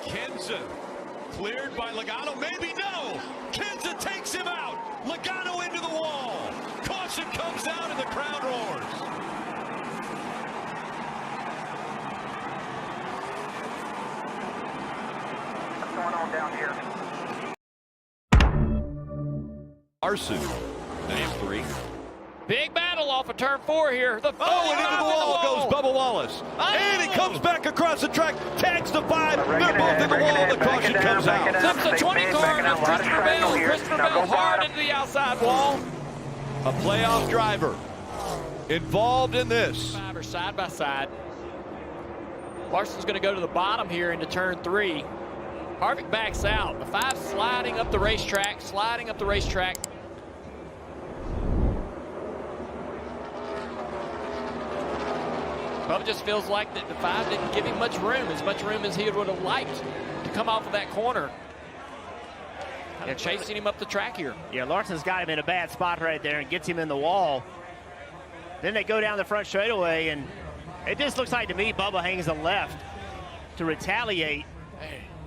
Kenza cleared by Logano. Maybe no. Kenza takes him out. Logano into the wall. Caution comes down and the crowd roars. What's going on down here? Arsu. Name 3. Big battle off of turn 4 here. The and into the wall goes Bubba Wallace. And he comes back across the track, tags the 5. They're both in the wall. The caution comes out. Flips the 20 car of Christopher Bell. Christopher Bell hard into the outside wall. A playoff driver involved in this. Five are side by side. Larson's going to go to the bottom here into turn 3. Harvick backs out. The 5 sliding up the racetrack, Bubba just feels like that the 5 didn't give him much room as he would have liked to come off of that corner. They're chasing him up the track here. Yeah, Larson's got him in a bad spot right there and gets him in the wall. Then they go down the front straightaway, and it just looks like to me Bubba hangs a left to retaliate.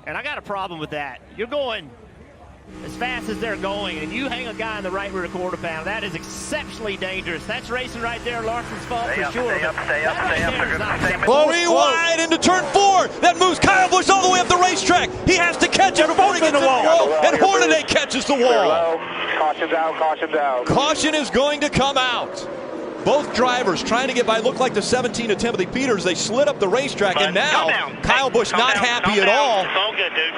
And I got a problem with that. You're going as fast as they're going, and you hang a guy in the right rear quarter pound. That is exceptionally dangerous. That's racing right there. Larson's fault for sure. Stay up. Three wide into turn 4. That moves Kyle Busch all the way up the racetrack. He has to catch it before he gets to the wall. And Hornaday catches the wall. Caution's out. Caution is going to come out. Both drivers trying to get by. Look like the 17 of Timothy Peters. They slid up the racetrack, and now Kyle Busch not happy at all. It's all good, dude.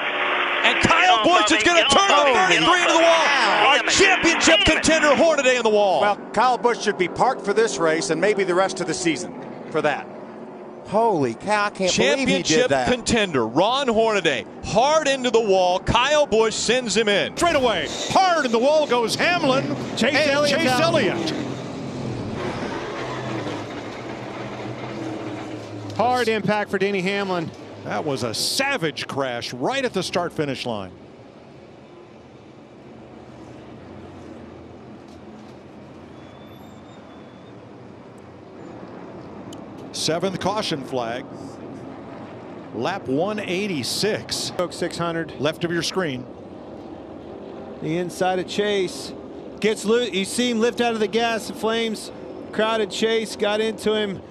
And Kyle Busch is going to turn the 33 into the wall. Our championship contender, Hornaday in the wall. Well, Kyle Busch should be parked for this race and maybe the rest of the season for that. Holy cow, I can't believe he did Championship that. contender, Ron Hornaday, hard into the wall. Kyle Busch sends him in. Straight away, hard in the wall goes Hamlin. Chase Elliott. Hard impact for Denny Hamlin. That was a savage crash right at the start-finish line. Seventh caution flag. Lap 186. 600. Left of your screen. The inside of Chase. Gets loose. You see him lift out of the gas. The flames. Crowded Chase. Got into him.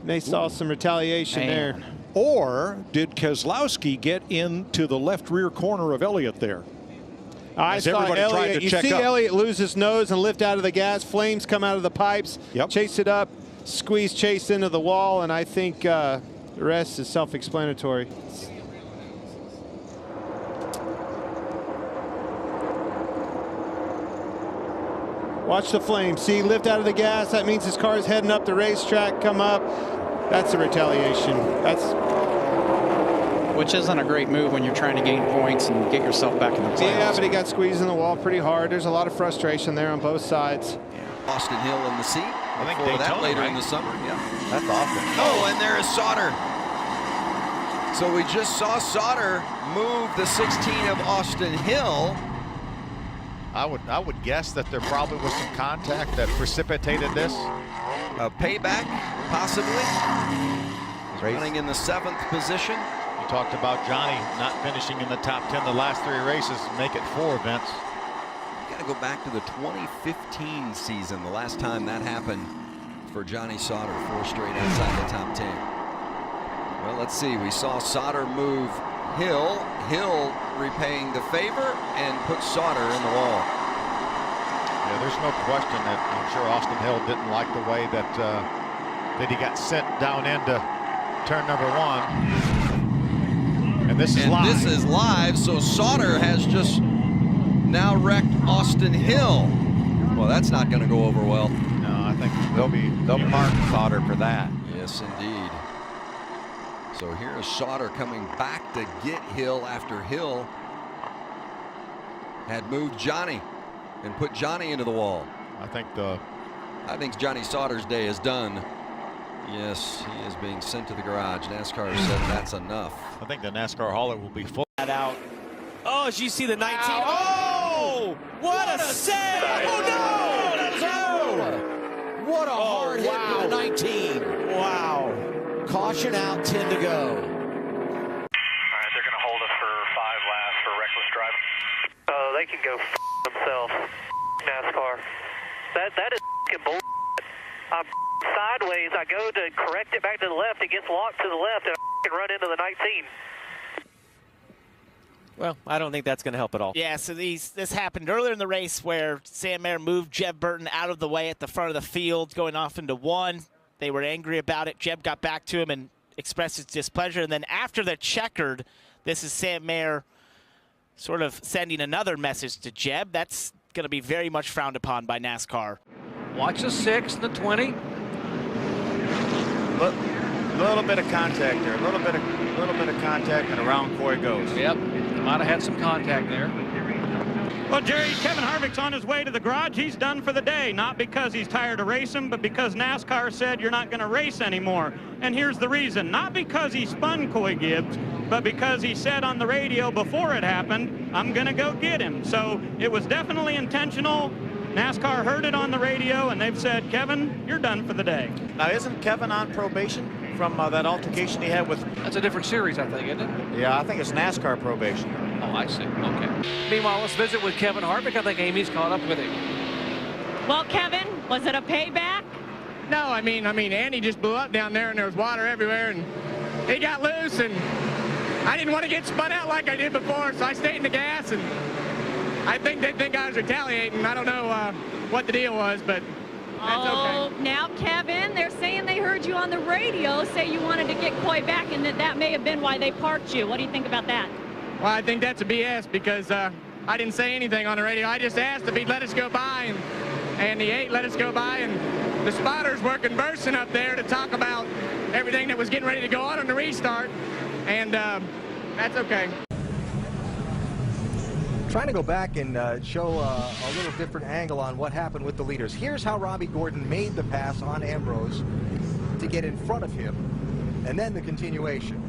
They saw some retaliation there. Or did Keselowski get into the left rear corner of Elliott there? I saw Elliott. You see Elliott lose his nose and lift out of the gas. Flames come out of the pipes. Yep. Chase it up. Squeeze Chase into the wall. And I think the rest is self-explanatory. Watch the flames. See, lift out of the gas. That means his car is heading up the racetrack. Come up. That's a retaliation. Which isn't a great move when you're trying to gain points and get yourself back in the playoffs. Yeah, but he got squeezed in the wall pretty hard. There's a lot of frustration there on both sides. Yeah. Austin Hill in the seat. I think Before that later in the summer. Yeah, that's awesome. Oh, and there is Sauter. So we just saw Sauter move the 16 of Austin Hill. I would guess that there probably was some contact that precipitated this. A payback, possibly. He's running in the 7th position. You talked about Johnny not finishing in the top 10 the last 3 races, make it 4 events. You got to go back to the 2015 season, the last time that happened for Johnny Sauter, 4 straight outside the top 10. Well, let's see. We saw Sauter move Hill. Hill repaying the favor and put Sauter in the wall. Yeah, there's no question that I'm sure Austin Hill didn't like the way that he got sent down into turn number 1. And this is live. This is live, so Sauter has just now wrecked Austin Hill. Well, that's not going to go over well. No, I think they'll mark Sauter for that. Yes, indeed. So here is Sauter coming back to get Hill after Hill had moved Johnny and put Johnny into the wall. I think Johnny Sauter's day is done. Yes, he is being sent to the garage. NASCAR said that's enough. I think the NASCAR hauler will be full. Out. Oh, as you see the 19. Oh, what a save! Oh no! What a hard hit for the 19. Wow. Caution out, 10 to go. they can go themselves. NASCAR. That is bull. I'm sideways. I go to correct it back to the left. It gets locked to the left, and I can run into the 19. Well, I don't think that's going to help at all. Yeah, so this happened earlier in the race where Sam Mayer moved Jeb Burton out of the way at the front of the field, going off into one. They were angry about it. Jeb got back to him and expressed his displeasure. And then after the checkered, this is Sam Mayer sort of sending another message to Jeb. That's going to be very much frowned upon by NASCAR. Watch the 6 and the 20. Look, a little bit of contact there. A little bit of contact, and around Coy goes. Yep, might have had some contact there. Well, Jerry, Kevin Harvick's on his way to the garage. He's done for the day, not because he's tired of racing, but because NASCAR said you're not going to race anymore. And here's the reason. Not because he spun Coy Gibbs, but because he said on the radio before it happened, I'm going to go get him. So it was definitely intentional. NASCAR heard it on the radio, and they've said, Kevin, you're done for the day. Now, isn't Kevin on probation from that altercation he had with... That's a different series, I think, isn't it? Yeah, I think it's NASCAR probation. Oh, I see. Okay. Meanwhile, let's visit with Kevin Harvick. I think Amy's caught up with him. Well, Kevin, was it a payback? No, I mean, Andy just blew up down there, and there was water everywhere, and he got loose, and I didn't want to get spun out like I did before, so I stayed in the gas, and I think they think I was retaliating. I don't know what the deal was, but that's okay. Now, Kevin, they're saying they heard you on the radio say you wanted to get Coy back, and that may have been why they parked you. What do you think about that? Well, I think that's a BS because I didn't say anything on the radio. I just asked if he'd let us go by, and he ain't let us go by, and the spotters were conversing up there to talk about everything that was getting ready to go on the restart, and that's okay. Trying to go back and show a little different angle on what happened with the leaders. Here's how Robbie Gordon made the pass on Ambrose to get in front of him, and then the continuation.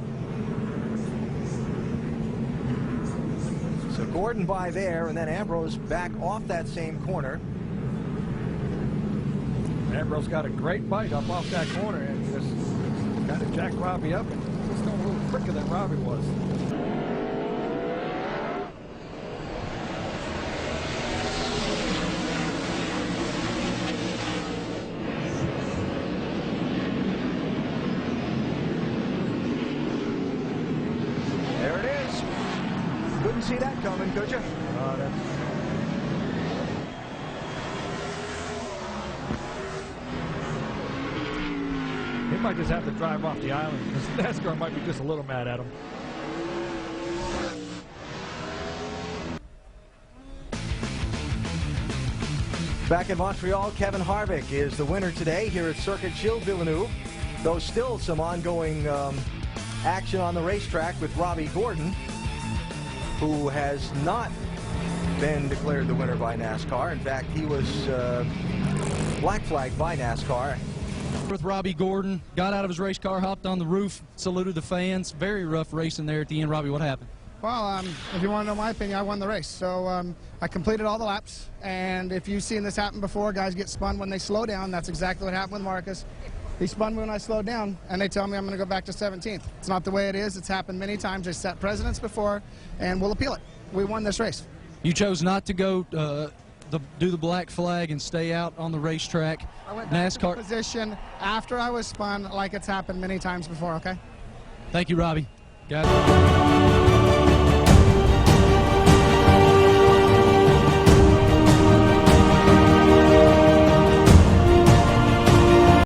So Gordon by there, and then Ambrose back off that same corner. Ambrose got a great bite up off that corner and just kind of jacked Robbie up and just going a little quicker than Robbie was. There it is. Couldn't see that coming, could you? He might just have to drive off the island because NASCAR might be just a little mad at him. Back in Montreal, Kevin Harvick is the winner today here at Circuit Gilles Villeneuve. Though still some ongoing action on the racetrack with Robbie Gordon, who has not been declared the winner by NASCAR. In fact, he was black flagged by NASCAR. With Robbie Gordon, got out of his race car, hopped on the roof, saluted the fans. Very rough racing there at the end. Robbie, what happened? Well, if you want to know my opinion, I won the race. So I completed all the laps. And if you've seen this happen before, guys get spun when they slow down. That's exactly what happened with Marcus. He spun when I slowed down, and they tell me I'm going to go back to 17th. It's not the way it is. It's happened many times. They set precedents before, and we'll appeal it. We won this race. You chose not to go do the black flag and stay out on the racetrack. I went back to the position after I was spun, like it's happened many times before, okay? Thank you, Robbie. Got it.